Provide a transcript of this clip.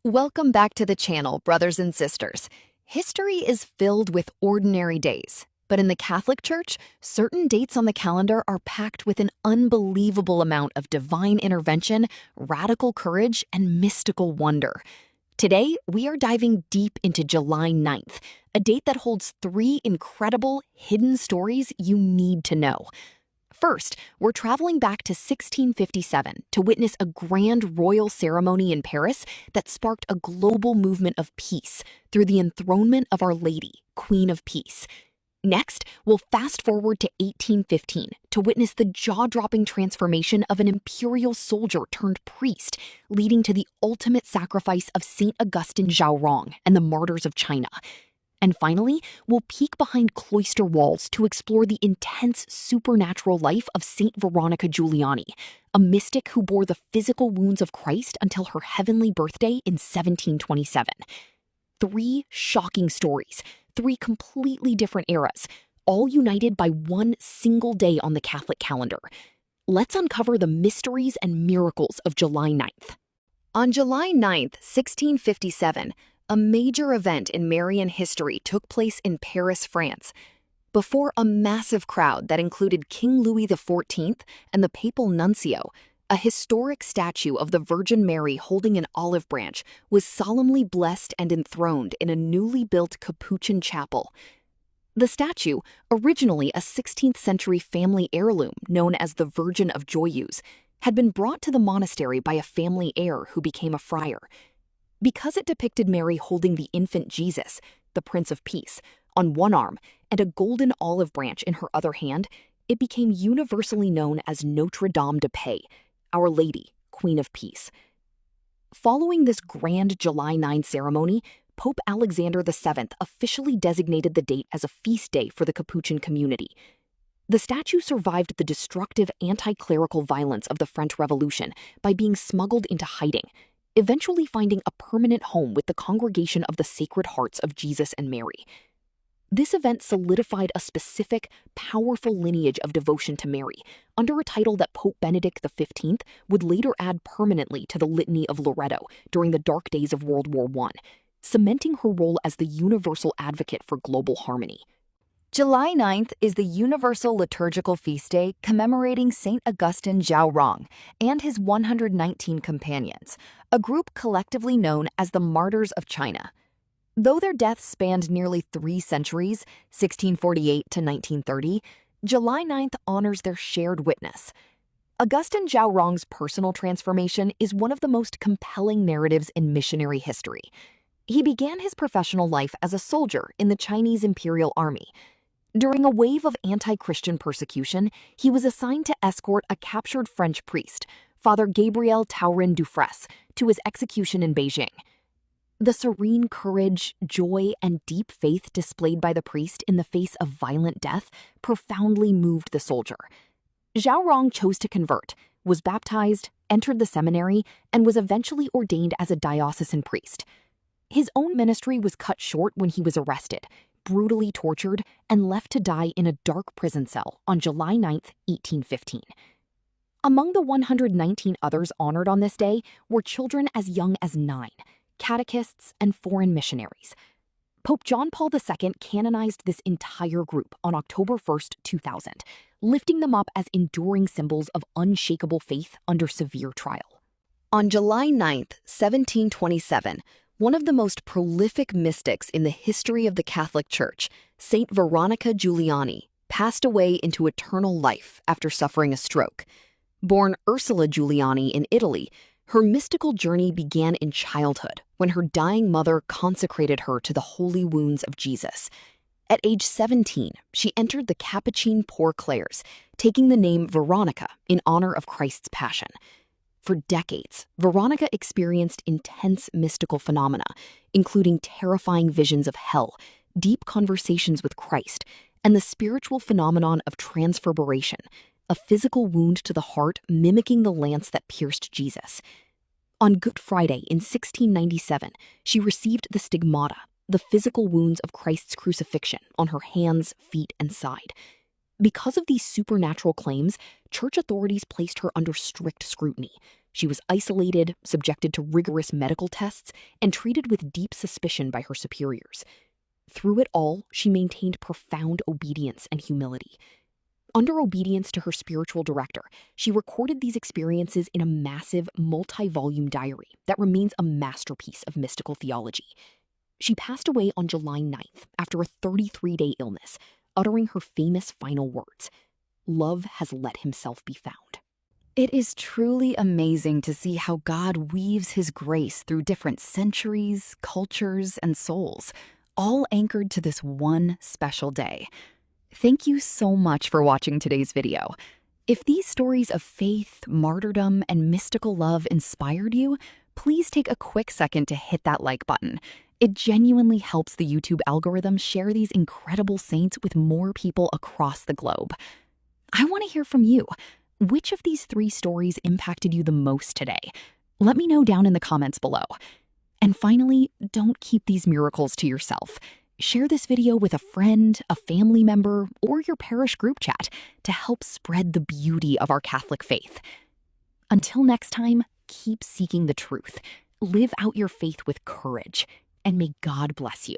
Welcome back to the channel, brothers and sisters. History is filled with ordinary days, but in the Catholic Church, certain dates on the calendar are packed with an unbelievable amount of divine intervention, radical courage, and mystical wonder. Today, we are diving deep into July 9th, a date that holds three incredible, hidden stories you need to know. First, we're traveling back to 1657 to witness a grand royal ceremony in Paris that sparked a global movement of peace through the enthronement of Our Lady, Queen of Peace. Next, we'll fast forward to 1815 to witness the jaw-dropping transformation of an imperial soldier turned priest, leading to the ultimate sacrifice of St. Augustine Zhao Rong and the Martyrs of China. And finally, we'll peek behind cloister walls to explore the intense supernatural life of Saint Veronica Giuliani, a mystic who bore the physical wounds of Christ until her heavenly birthday in 1727. Three shocking stories, three completely different eras, all united by one single day on the Catholic calendar. Let's uncover the mysteries and miracles of July 9th. On July 9th, 1657, a major event in Marian history took place in Paris, France. Before a massive crowd that included King Louis XIV and the papal nuncio, a historic statue of the Virgin Mary holding an olive branch was solemnly blessed and enthroned in a newly built Capuchin chapel. The statue, originally a 16th century family heirloom known as the Virgin of Joyeuse, had been brought to the monastery by a family heir who became a friar. Because it depicted Mary holding the infant Jesus, the Prince of Peace, on one arm and a golden olive branch in her other hand, it became universally known as Notre Dame de Paix, Our Lady, Queen of Peace. Following this grand July 9 ceremony, Pope Alexander VII officially designated the date as a feast day for the Capuchin community. The statue survived the destructive anti-clerical violence of the French Revolution by being smuggled into hiding, eventually finding a permanent home with the Congregation of the Sacred Hearts of Jesus and Mary. This event solidified a specific, powerful lineage of devotion to Mary, under a title that Pope Benedict XV would later add permanently to the Litany of Loreto during the dark days of World War I, cementing her role as the universal advocate for global harmony. July 9th is the universal liturgical feast day commemorating St. Augustine Zhao Rong and his 119 companions, a group collectively known as the Martyrs of China. Though their deaths spanned nearly 3 centuries, 1648 to 1930, July 9th honors their shared witness. Augustine Zhao Rong's personal transformation is one of the most compelling narratives in missionary history. He began his professional life as a soldier in the Chinese Imperial Army. During a wave of anti-Christian persecution, he was assigned to escort a captured French priest, Father Gabriel Taurin Dufresne, to his execution in Beijing. The serene courage, joy, and deep faith displayed by the priest in the face of violent death profoundly moved the soldier. Zhao Rong chose to convert, was baptized, entered the seminary, and was eventually ordained as a diocesan priest. His own ministry was cut short when he was arrested, brutally tortured, and left to die in a dark prison cell on July 9, 1815. Among the 119 others honored on this day were children as young as 9, catechists, and foreign missionaries. Pope John Paul II canonized this entire group on October 1, 2000, lifting them up as enduring symbols of unshakable faith under severe trial. On July 9, 1727, one of the most prolific mystics in the history of the Catholic Church, Saint Veronica Giuliani, passed away into eternal life after suffering a stroke. Born Ursula Giuliani in Italy, her mystical journey began in childhood when her dying mother consecrated her to the holy wounds of Jesus. At age 17, she entered the Capuchin Poor Clares, taking the name Veronica in honor of Christ's Passion. For decades, Veronica experienced intense mystical phenomena, including terrifying visions of hell, deep conversations with Christ, and the spiritual phenomenon of transfiguration, a physical wound to the heart mimicking the lance that pierced Jesus. On Good Friday in 1697, she received the Stigmata, the physical wounds of Christ's crucifixion, on her hands, feet, and side. Because of these supernatural claims, church authorities placed her under strict scrutiny. She was isolated, subjected to rigorous medical tests, and treated with deep suspicion by her superiors. Through it all, she maintained profound obedience and humility. Under obedience to her spiritual director, she recorded these experiences in a massive, multi-volume diary that remains a masterpiece of mystical theology. She passed away on July 9th after a 33-day illness, uttering her famous final words, "Love has let himself be found." It is truly amazing to see how God weaves his grace through different centuries, cultures, and souls, all anchored to this one special day. Thank you so much for watching today's video. If these stories of faith, martyrdom, and mystical love inspired you, please take a quick second to hit that like button. It genuinely helps the YouTube algorithm share these incredible saints with more people across the globe. I want to hear from you. Which of these 3 stories impacted you the most today? Let me know down in the comments below. And finally, don't keep these miracles to yourself. Share this video with a friend, a family member, or your parish group chat to help spread the beauty of our Catholic faith. Until next time, keep seeking the truth. Live out your faith with courage, and may God bless you.